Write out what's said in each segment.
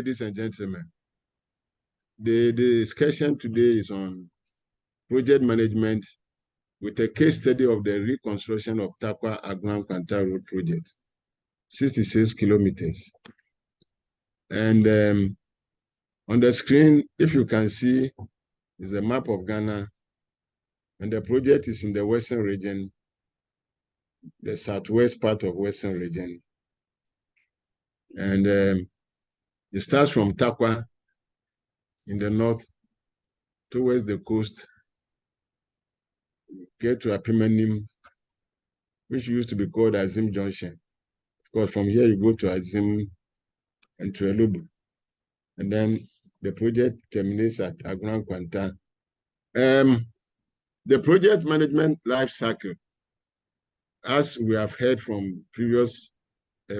ladies and gentlemen. The discussion today is on project management with a case study of the reconstruction of Tarkwa Agona Nkwanta Road project, 66 kilometers. And on the screen, if you can see, is a map of Ghana, and the project is in the western region, the southwest part of western region. And it starts from Tarkwa in the north towards the coast, get to Apimanim, which used to be called Azim Junction. Of course, from here you go to Azim and to Elubu. And then the project terminates at Agona Nkwanta. The project management life cycle, as we have heard from previous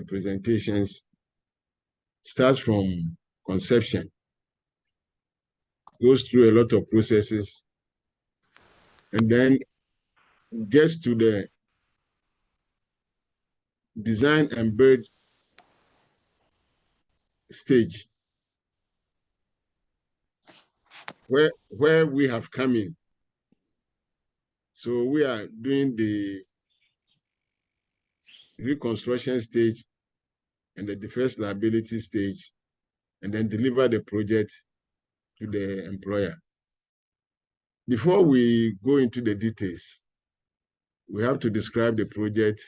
presentations, starts from conception, goes through a lot of processes, and then gets to the design and build stage, where we have come in. So we are doing the reconstruction stage and the defense liability stage, and then deliver the project to the employer. Before we go into the details, we have to describe the project,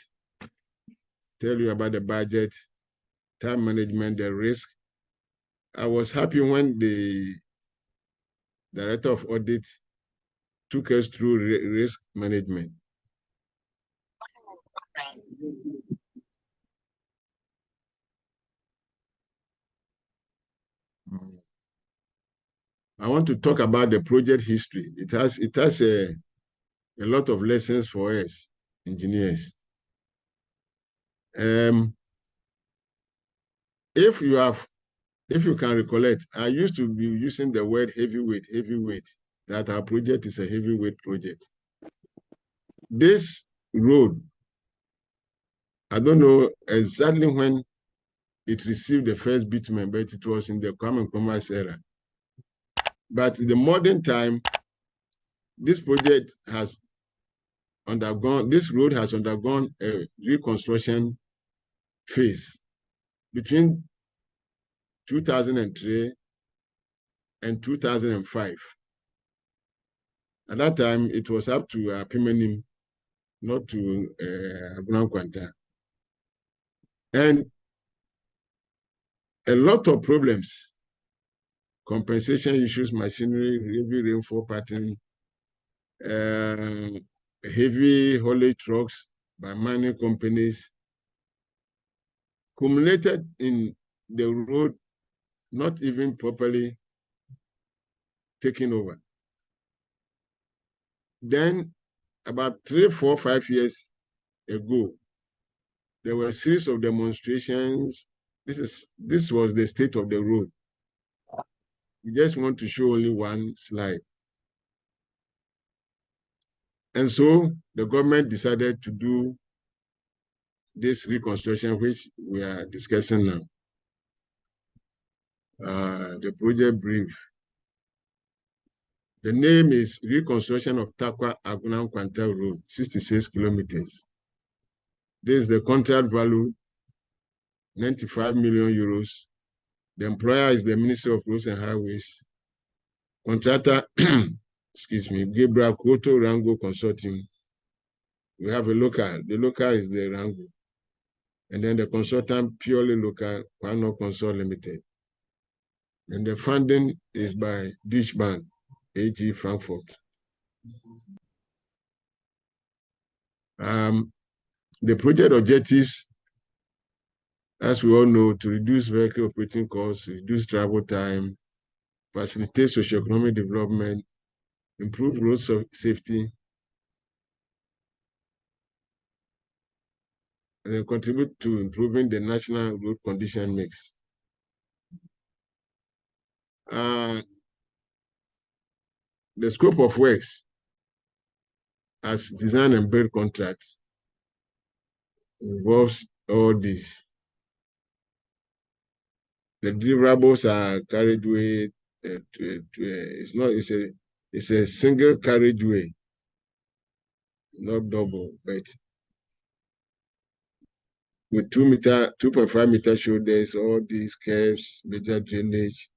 tell you about the budget, time management, the risk. I was happy when the Director of Audit took us through risk management. I want to talk about the project history. It has a lot of lessons for us engineers. If you can recollect, I used to be using the word heavyweight, that our project is a heavyweight project. This road, I don't know exactly when it received the first bitumen, but it was in the Kwame Nkrumah's era. But in the modern time, this road has undergone a reconstruction phase between 2003 and 2005. At that time, it was up to Pimenim, not to Agona Nkwanta. And a lot of problems, compensation issues, machinery, heavy rainfall pattern, heavy haulage trucks by mining companies, culminated in the road not even properly taken over. Then, about 3, 4, 5 years ago, there were a series of demonstrations. This was the state of the road. We just want to show only one slide. And so the government decided to do this reconstruction, which we are discussing now. The project brief. The name is Reconstruction of Tarkwa Agona Nkwanta Road, 66 kilometers. This is the contract value, 95 million euros. The employer is the Ministry of Roads and Highways. Contractor, excuse me, Gabriel Koto Rango Consulting. We have a local. The local is the Rango. And then the consultant, purely local, Kwano Consult Limited. And the funding is by Deutsche Bank, AG Frankfurt. The project objectives, as we all know, to reduce vehicle operating costs, reduce travel time, facilitate socioeconomic development, improve road safety, and then contribute to improving the national road condition mix. The scope of works as design and build contracts involves all these. The deliverables are carriageway. It's a single carriageway, not double, but with 2.5 meter shoulders, all these curves, major drainage.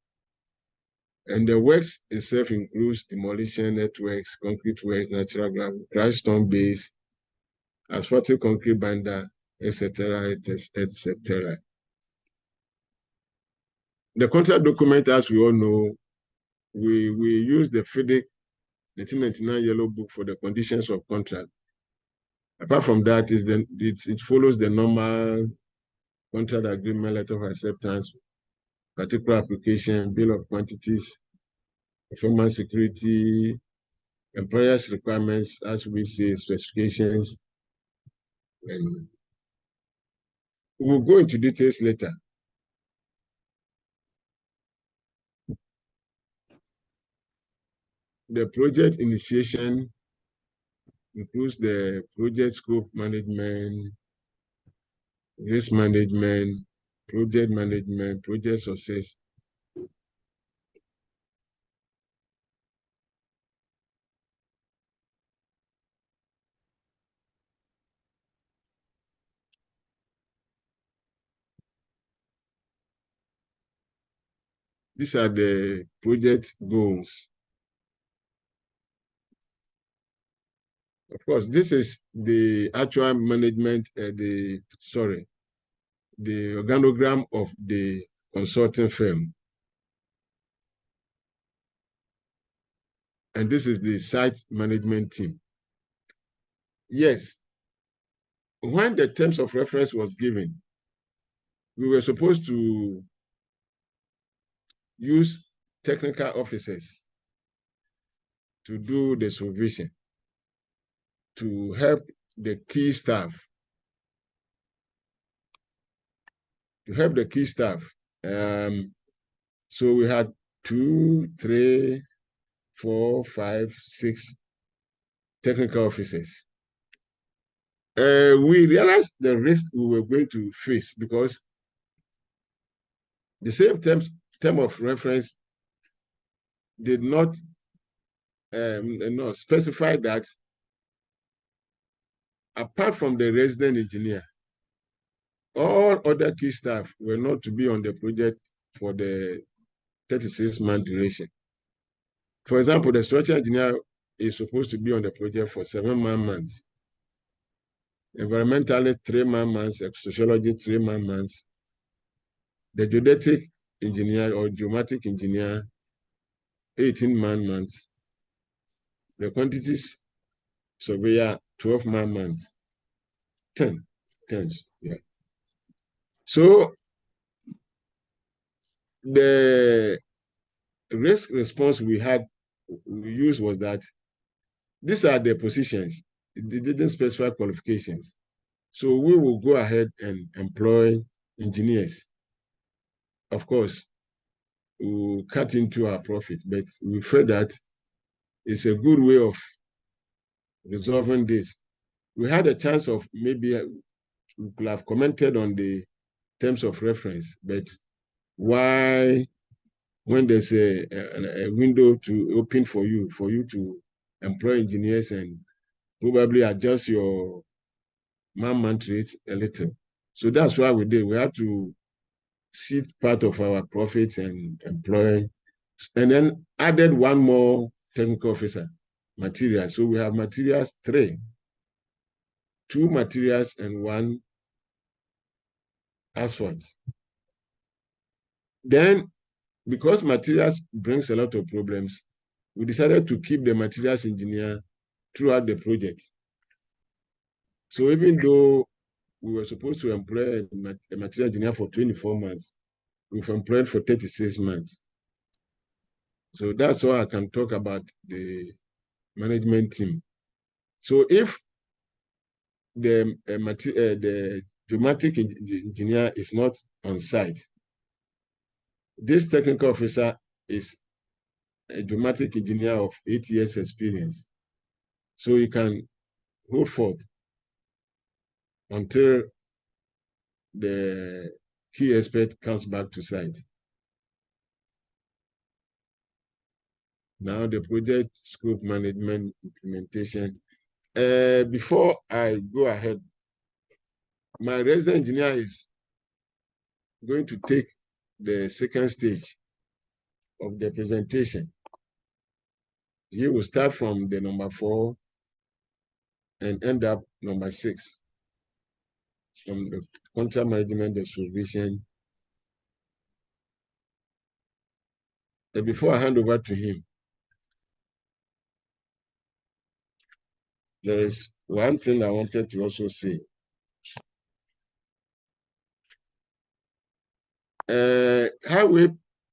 And the works itself includes demolition networks, concrete works, natural gravel, crushed stone base, asphaltic concrete binder, etc., etc. The contract document, as we all know, we use the FIDIC 1999 Yellow Book for the conditions of contract. Apart from that, it follows the normal contract agreement, letter of acceptance, particular application, bill of quantities, performance security, employers' requirements, as we say, specifications, and we'll go into details later. The project initiation includes the project scope management, risk management, project success. These are the project goals. Of course, this is the actual management, the organogram of the consulting firm. And this is the site management team. Yes, when the terms of reference was given, we were supposed to use technical officers to do the supervision, to help the key staff, so we had 2, 3, 4, 5, 6 technical officers. We realized the risk we were going to face because the same term of reference did not specify that apart from the resident engineer, all other key staff were not to be on the project for the 36-month duration. For example, the structural engineer is supposed to be on the project for 7 months. Environmentalist, 3 months. Sociology, 3 months. The geodetic engineer or geomatic engineer, 18 months. The quantities surveyor, 12 months. 10, yeah. So the risk response we used was that these are the positions. They didn't specify qualifications. So we will go ahead and employ engineers. Of course, we'll cut into our profit, but we felt that it's a good way of resolving this. We had a chance of maybe we could have commented on the terms of reference, but why, when there's a window to open for you to employ engineers and probably adjust your man-month rate a little. So that's why we did. We had to seed part of our profits and employ, and then added 1 more technical officer, materials. So we have materials 3, 2 materials and 1 asphalt. Then, because materials brings a lot of problems, we decided to keep the materials engineer throughout the project. So even though we were supposed to employ a material engineer for 24 months, we've employed for 36 months. So that's all I can talk about the management team. So if the geomatic engineer is not on site, this technical officer is a geomatic engineer of 8 years experience. So he can hold forth until the key expert comes back to site. Now the project scope management implementation. Before I go ahead, my resident engineer is going to take the second stage of the presentation. He will start from the number 4 and end up number 6, from the contract management, the supervision. And before I hand over to him, there is one thing I wanted to also say.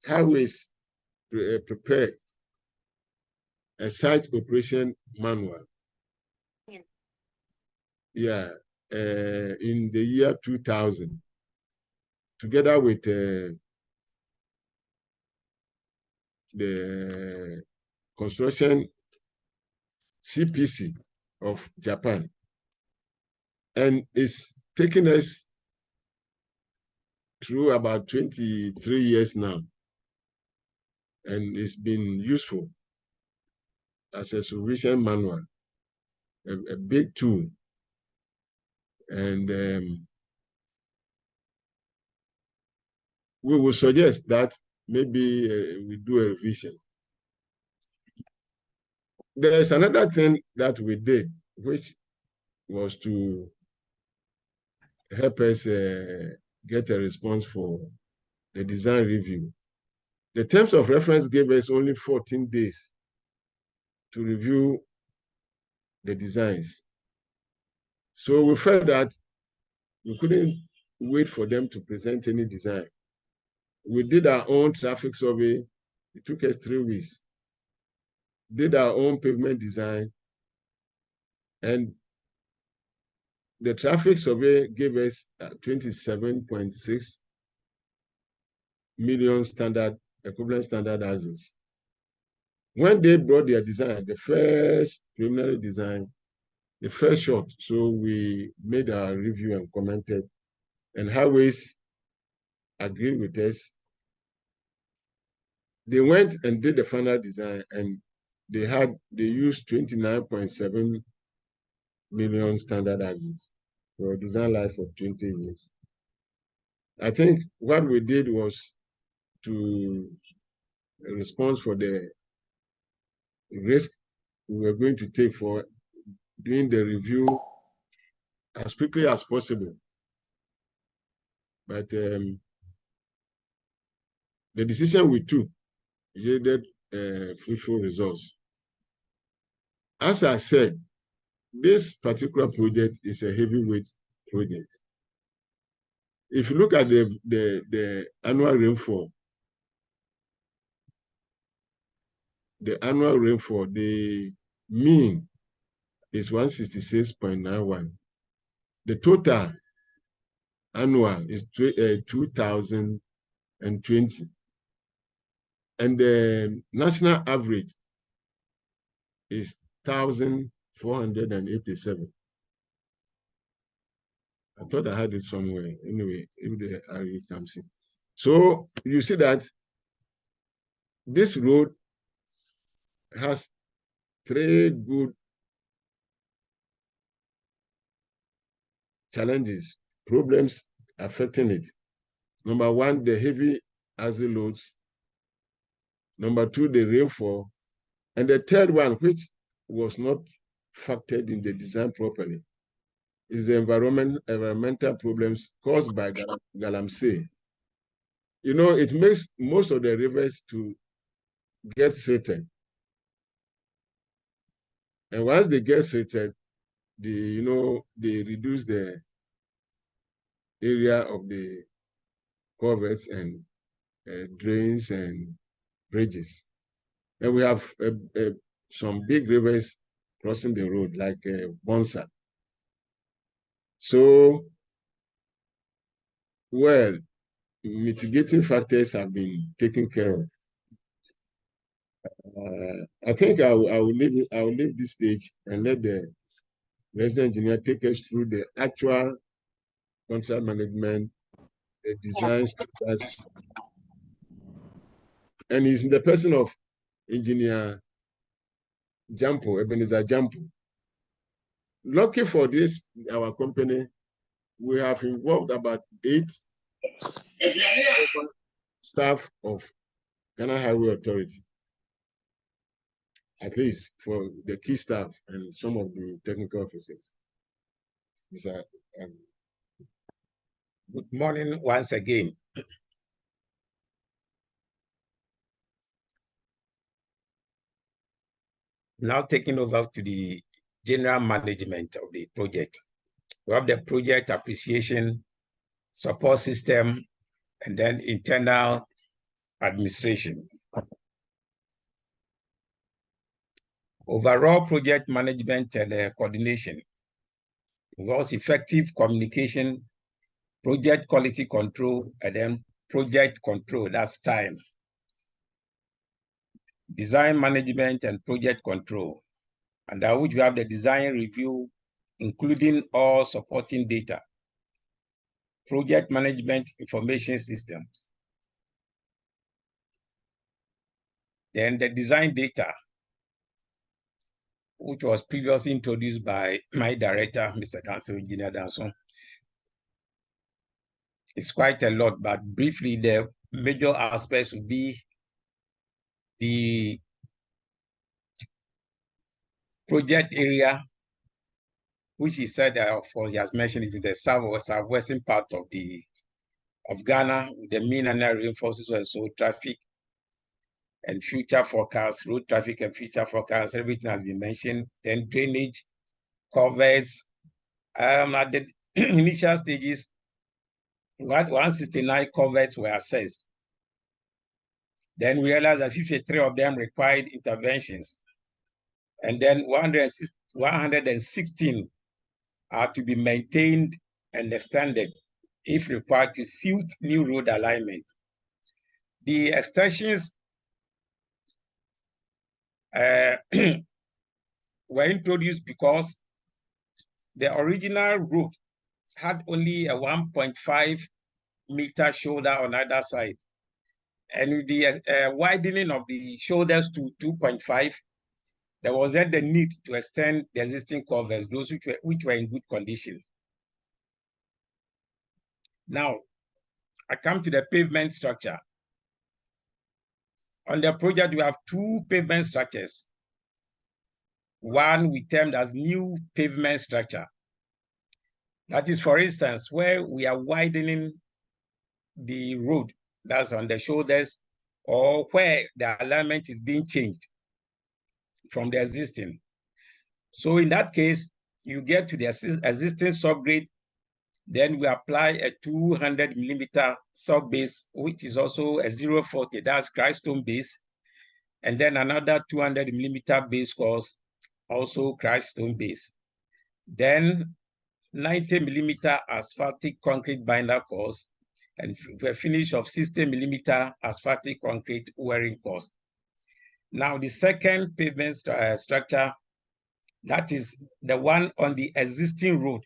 Highways prepare a site operation manual. Yeah, in the year 2000, together with the construction CPC of Japan, and it's taken us through about 23 years now, and it's been useful as a supervision manual, a big tool. And we will suggest that maybe we do a revision. There's another thing that we did, which was to help us get a response for the design review. The terms of reference gave us only 14 days to review the designs. So we felt that we couldn't wait for them to present any design. We did our own traffic survey. It took us 3 weeks. Did our own pavement design, and the traffic survey gave us 27.6 million equivalent standard axles. When they brought their design, the first preliminary design, the first shot, so we made our review and commented, and Highways agreed with us. They went and did the final design, and they used 29.7 million standard axles for a design life of 20 years. I think what we did was to respond for the risk we were going to take for doing the review as quickly as possible. But the decision we took yielded fruitful results. As I said, this particular project is a heavyweight project. If you look at the annual rainfall, the mean is 166.91. The total annual is 2,020. And the national average is 1,487. I thought I had it somewhere. Anyway, if the area comes in. So you see that this road has 3 good challenges, problems affecting it. Number 1, the heavy axle loads. Number 2, the rainfall. And the third one, which was not factored in the design properly, is the environmental problems caused by galamsey. You know, it makes most of the rivers to get silted. And once they get silted, they reduce the area of the culverts and drains and bridges. And we have some big rivers crossing the road, like Bonsa. So, well, mitigating factors have been taken care of. I think I will leave this stage and let the resident engineer take us through the actual contract management, the design standards, and he's in the person of engineer Jampo, Ebenezer Jampo. Lucky for this, our company, we have involved about 8 staff of Ghana Highway Authority, at least for the key staff and some of the technical officers. Mr. Good morning once again. Now taking over to the general management of the project. We have the project appreciation, support system, and then internal administration. Overall project management and coordination involves effective communication, project quality control, and then project control, that's time. Design management and project control, under which we have the design review, including all supporting data, project management information systems, then the design data, which was previously introduced by my director, Mr. Council Engineer Danso. It's quite a lot, but briefly, the major aspects would be the project area, which he said, of course, he has mentioned is in the southwestern part of Ghana, the mean annual rainfall and so traffic and future forecast, road traffic and future forecast, everything has been mentioned. Then drainage, covers. At the initial stages, 169 covers were assessed. Then we realized that 53 of them required interventions. And then 116 are to be maintained and extended if required to suit new road alignment. The extensions were introduced because the original road had only a 1.5 meter shoulder on either side. And with the widening of the shoulders to 2.5, there was then the need to extend the existing covers, those which were in good condition. Now, I come to the pavement structure. On the project, we have 2 pavement structures. One we termed as new pavement structure. That is, for instance, where we are widening the road, that's on the shoulders, or where the alignment is being changed from the existing. So in that case, you get to the existing subgrade, then we apply a 200 millimeter sub base, which is also a 040, that's Christstone base, and then another 200 millimeter base course, also Christstone base. Then 90 millimeter asphaltic concrete binder course, and a finish of 60 millimeter asphaltic concrete wearing course. Now, the second pavement structure, that is the one on the existing road,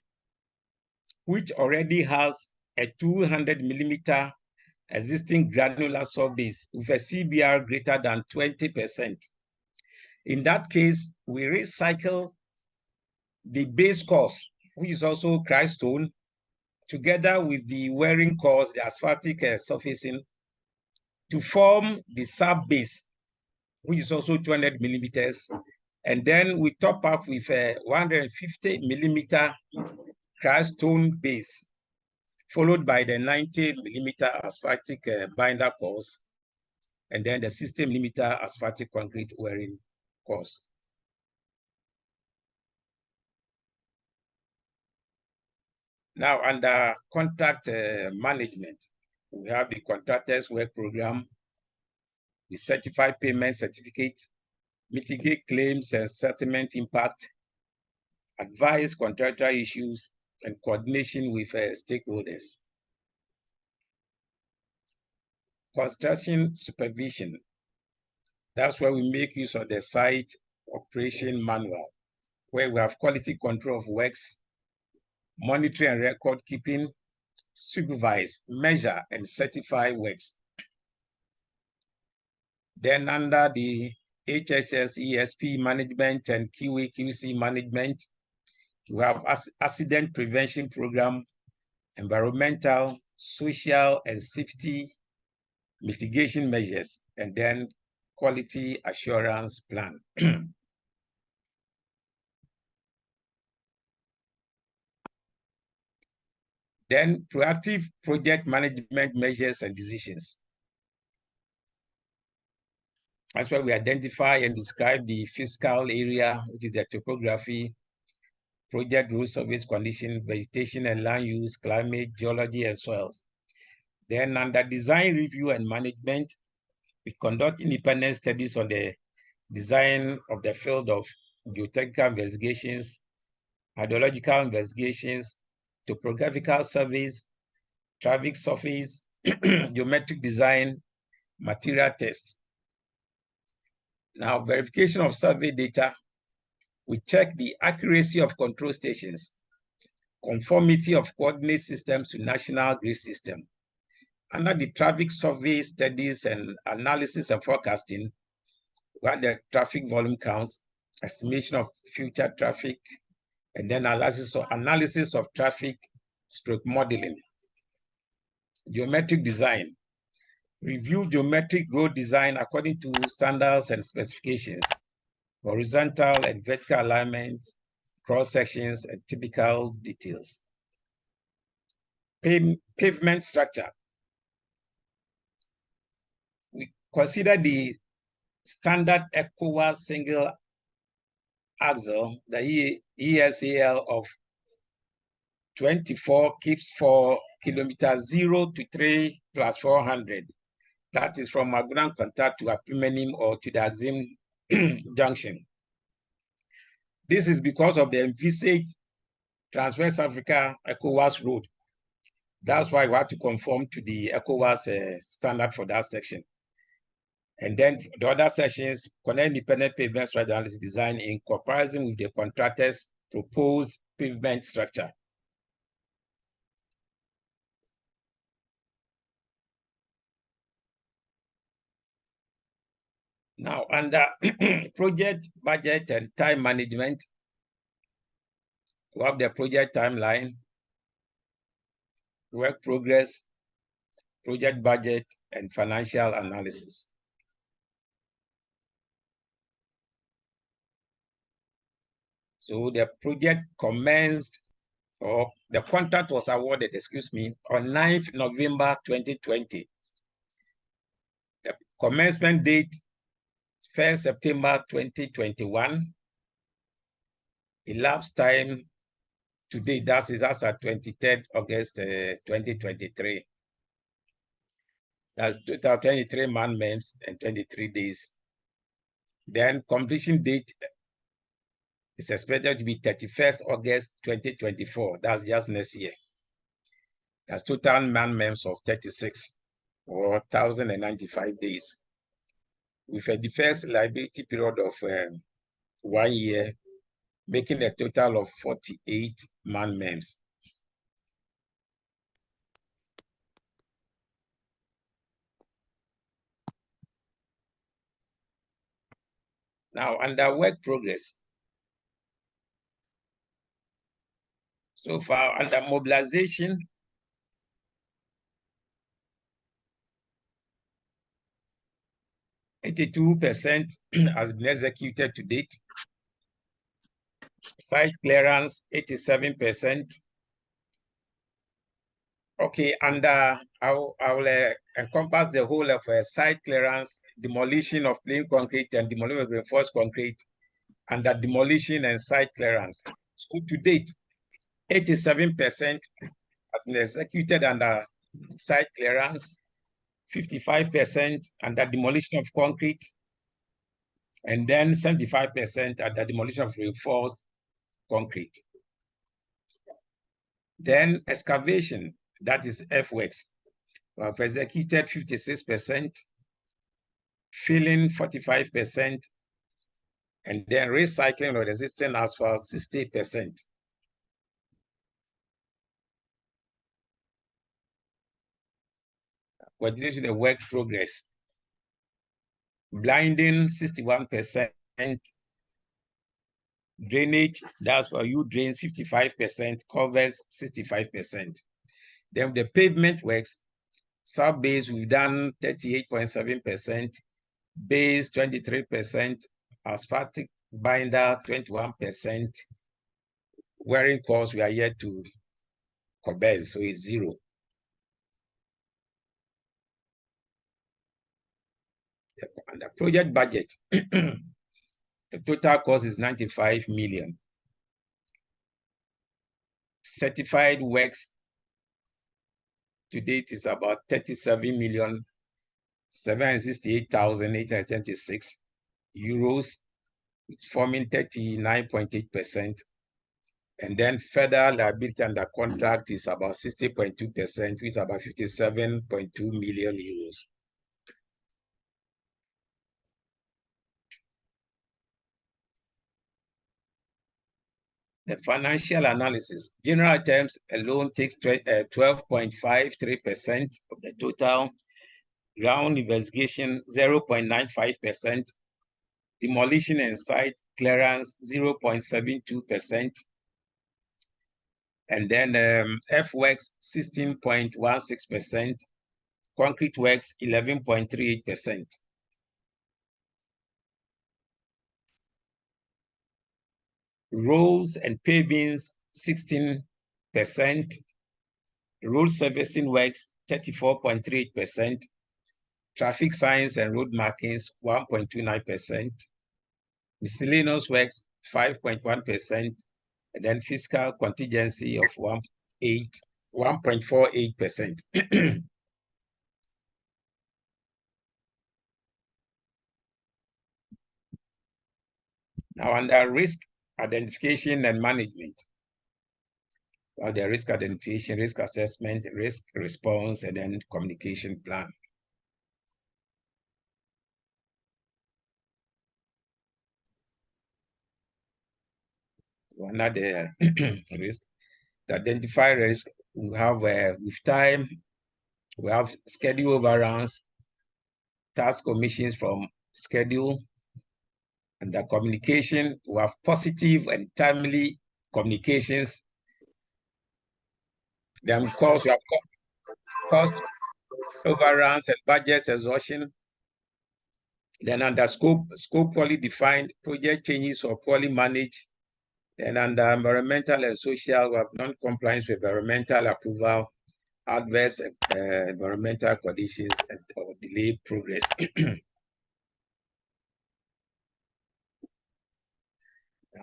which already has a 200 millimeter existing granular subbase with a CBR greater than 20%. In that case, we recycle the base course, which is also Christstone, together with the wearing course, the asphaltic surfacing, to form the sub-base, which is also 200 millimeters. And then we top up with a 150 millimeter Christstone base, followed by the 90 millimeter asphaltic binder course, and then the 60 millimeter asphaltic concrete wearing course. Now, under contract management, we have the contractors work program, the certified payment certificate, mitigate claims and settlement impact, advise contractual issues, and coordination with stakeholders. Construction supervision, that's where we make use of the site operation manual, where we have quality control of works, monitoring and record keeping, supervise, measure, and certify works. Then under the HSS, ESP management, and QA, QC management. We have accident prevention program, environmental, social, and safety mitigation measures, and then quality assurance plan. Then proactive project management measures and decisions. That's where we identify and describe the physical area, which is the topography, project rules, surface condition, vegetation and land use, climate, geology, and soils. Then under design review and management, we conduct independent studies on the design of the field of geotechnical investigations, hydrological investigations, topographical surveys, traffic surveys, geometric design, material tests. Now, verification of survey data, we check the accuracy of control stations, conformity of coordinate systems to national grid system. Under the traffic survey studies and analysis and forecasting, we have the traffic volume counts, estimation of future traffic, and then analysis of traffic stroke modeling. Geometric design, review geometric road design according to standards and specifications, horizontal and vertical alignments, cross sections, and typical details. Pavement structure. We consider the standard ECOWAS single axle, the ESAL of 24 keeps for kilometers 0 to 3 plus 400. That is from Agona contact to Apimenim or to the Axim junction. This is because of the envisaged Transverse Africa ECOWAS road. That's why we have to conform to the ECOWAS standard for that section. And then the other sections, connect independent pavement structure analysis design in comparison with the contractor's proposed pavement structure. Now, under project budget and time management, we have the project timeline, work progress, project budget, and financial analysis. So the project commenced, or the contract was awarded, on 9th November 2020. The commencement date, 1st September 2021. Elapsed time today, that's at 23rd August 2023. That's total 23 man-months and 23 days. Then completion date is expected to be 31st August 2024. That's just next year. That's total man-months of 36 or 1,095 days, with a deferred liability period of 1 year, making a total of 48 man-months. Now, under work progress, so far under mobilization, %82 has been executed to date. Site clearance, 87%. Okay, and I will encompass the whole of site clearance, demolition of plain concrete and demolition of reinforced concrete, and the demolition and site clearance. So to date, 87% has been executed under site clearance, 55% under demolition of concrete, and then 75% under demolition of reinforced concrete. Then excavation, that is earthworks, we have executed 56%, filling 45%, and then recycling of existing asphalt 60%. Coordination of work progress. blinding 61%, drainage, that's for you, drains 55%, covers 65%. Then the pavement works, sub-base, we've done 38.7%, base 23%, asphaltic binder 21%, wearing costs we are yet to cover, so it's 0. And the project budget, the total cost is 95 million. Certified works to date is about 37,768,876 euros, forming 39.8%. And then further liability under contract is about 60.2%, which is about 57.2 million euros. The financial analysis, general terms alone takes 12.53% of the total, ground investigation 0.95%, demolition and site clearance 0.72%, and then earthworks 16.16%, concrete works 11.38%. Roads and pavings 16%, road servicing works 34.38%, traffic signs and road markings 1.29%, miscellaneous works 5.1%, and then fiscal contingency of 1.48%. Now, under risk identification and management, the risk identification, risk assessment, risk response, and then communication plan. Another risk, to identify risk, we have with time, we have schedule overruns, task omissions from schedule, and the communication, we have positive and timely communications. Then, of course, we have cost overruns and budget exhaustion. Then under scope poorly defined, project changes or poorly managed. Then under environmental and social, we have non-compliance with environmental approval, adverse environmental conditions, and or delayed progress.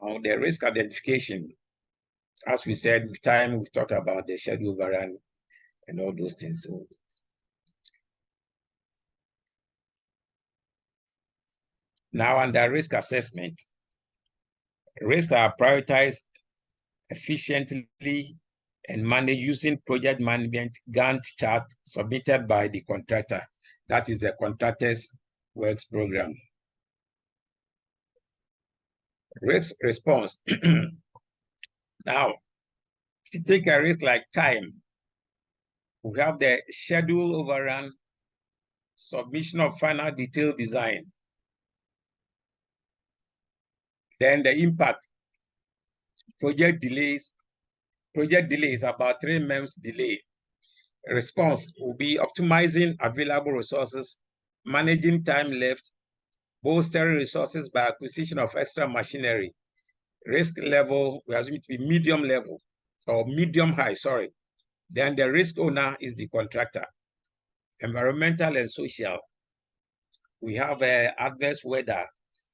Now, the risk identification, as we said, with time, we talked about the schedule overrun and all those things. So, now, under risk assessment, risks are prioritized efficiently and managed using project management Gantt chart submitted by the contractor. That is the contractor's works program. Risk response. Now, if you take a risk like time, we have the schedule overrun, submission of final detailed design. Then the impact, project delays about 3 months delay. Response will be optimizing available resources, managing time left, bolstering resources by acquisition of extra machinery. Risk level, we assume it to be medium level or medium high, sorry. Then the risk owner is the contractor. Environmental and social, we have adverse weather,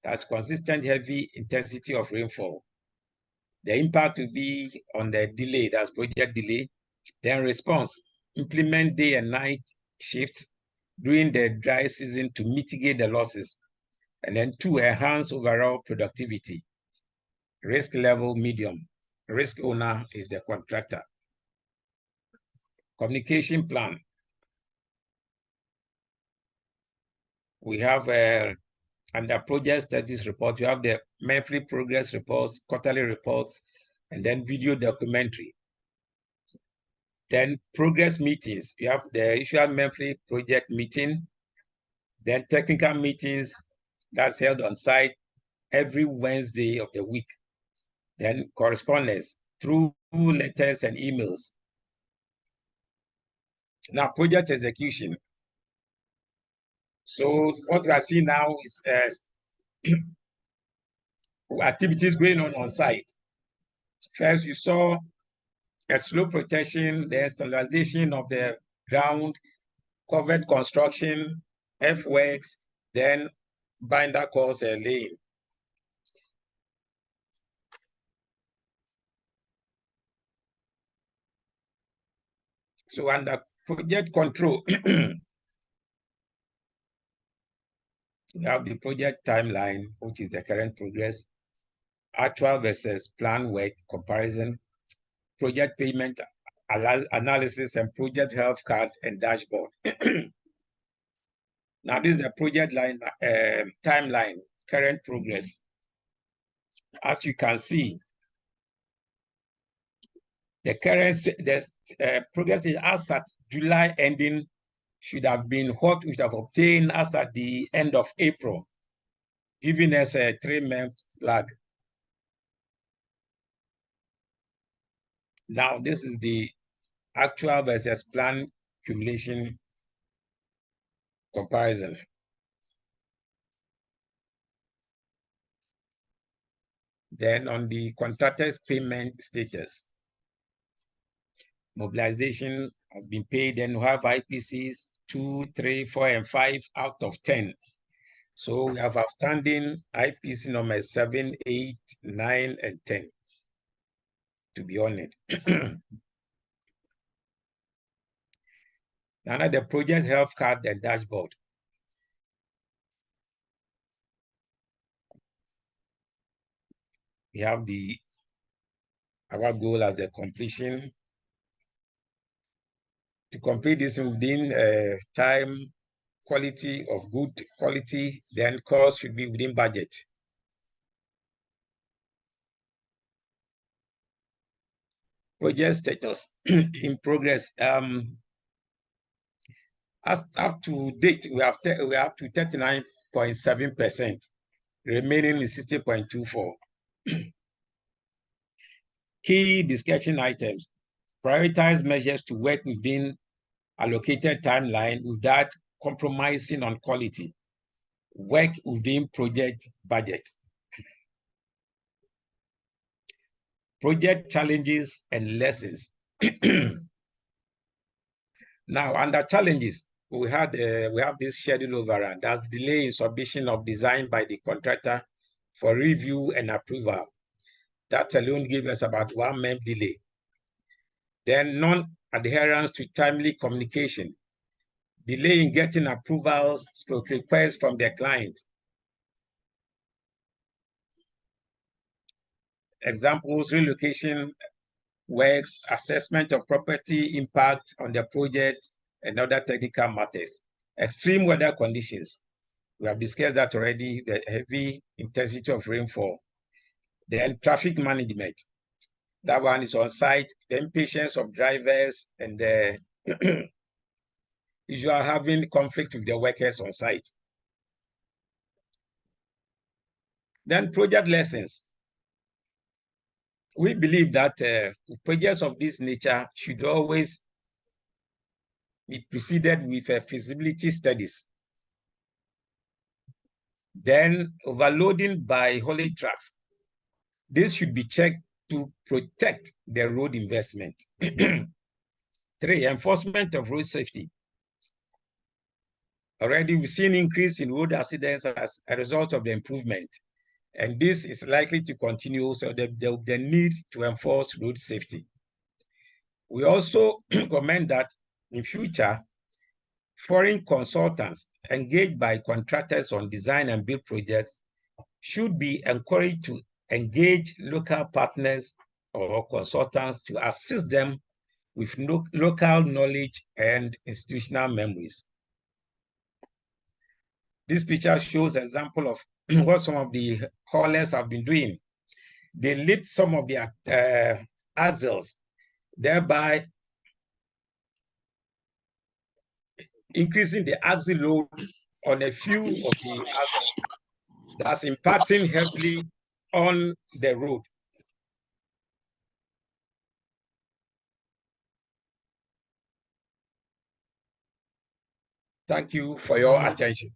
that's consistent heavy intensity of rainfall. The impact will be on the delay, that's project delay. Then response, implement day and night shifts during the dry season to mitigate the losses. And then 2, enhance overall productivity. Risk level, medium. Risk owner is the contractor. Communication plan. We have under project status report, we have the monthly progress reports, quarterly reports, and then video documentary. Then progress meetings, we have the usual monthly project meeting, Then technical meetings that's held on site every Wednesday of the week. Then correspondence through letters and emails. Now, project execution. So what we are seeing now is activities going on site. First, you saw a slope protection, the stabilization of the ground, covered construction, earthworks, then binder course laying. So under project control, we have the project timeline, which is the current progress, actual versus plan work comparison, project payment analysis, and project health card and dashboard. Now, this is a project timeline, current progress. As you can see, the current progress is as at July ending should have been what we should have obtained as at the end of April, giving us a 3-month lag. Now, this is the actual versus plan accumulation comparison. Then on the contractor's payment status, mobilization has been paid, and we have IPCs 2, 3, 4, and 5 out of 10. So we have outstanding IPC numbers 7, 8, 9, and 10, to be honest. Now the project health card and dashboard. We have our goal as the completion. To complete this within time, quality of good quality, then cost should be within budget. Project status in progress. As up to date, we have to 39.7%, remaining is 60.24. Key discussion items: prioritize measures to work within allocated timeline without compromising on quality. Work within project budget. Project challenges and lessons. Now, under challenges, we have this schedule overrun. That's delay in submission of design by the contractor for review and approval. That alone gave us about 1 month delay. Then non-adherence to timely communication, delay in getting approvals, stroke requests from the client. Examples: relocation works, assessment of property impact on the project, and other technical matters. Extreme weather conditions. We have discussed that already, the heavy intensity of rainfall. Then traffic management. That one is on site, the impatience of drivers, and the usual having conflict with the workers on site. Then project lessons. We believe that projects of this nature should always be preceded with feasibility studies. Then overloading by haulage trucks. This should be checked to protect the road investment. 3, enforcement of road safety. Already we've seen increase in road accidents as a result of the improvement, and this is likely to continue, so the need to enforce road safety. We also recommend that in future, foreign consultants engaged by contractors on design and build projects should be encouraged to engage local partners or consultants to assist them with local knowledge and institutional memories. This picture shows an example of what some of the haulers have been doing. They lift some of their axles, thereby increasing the axle load on a few of the assets that's impacting heavily on the road. Thank you for your attention.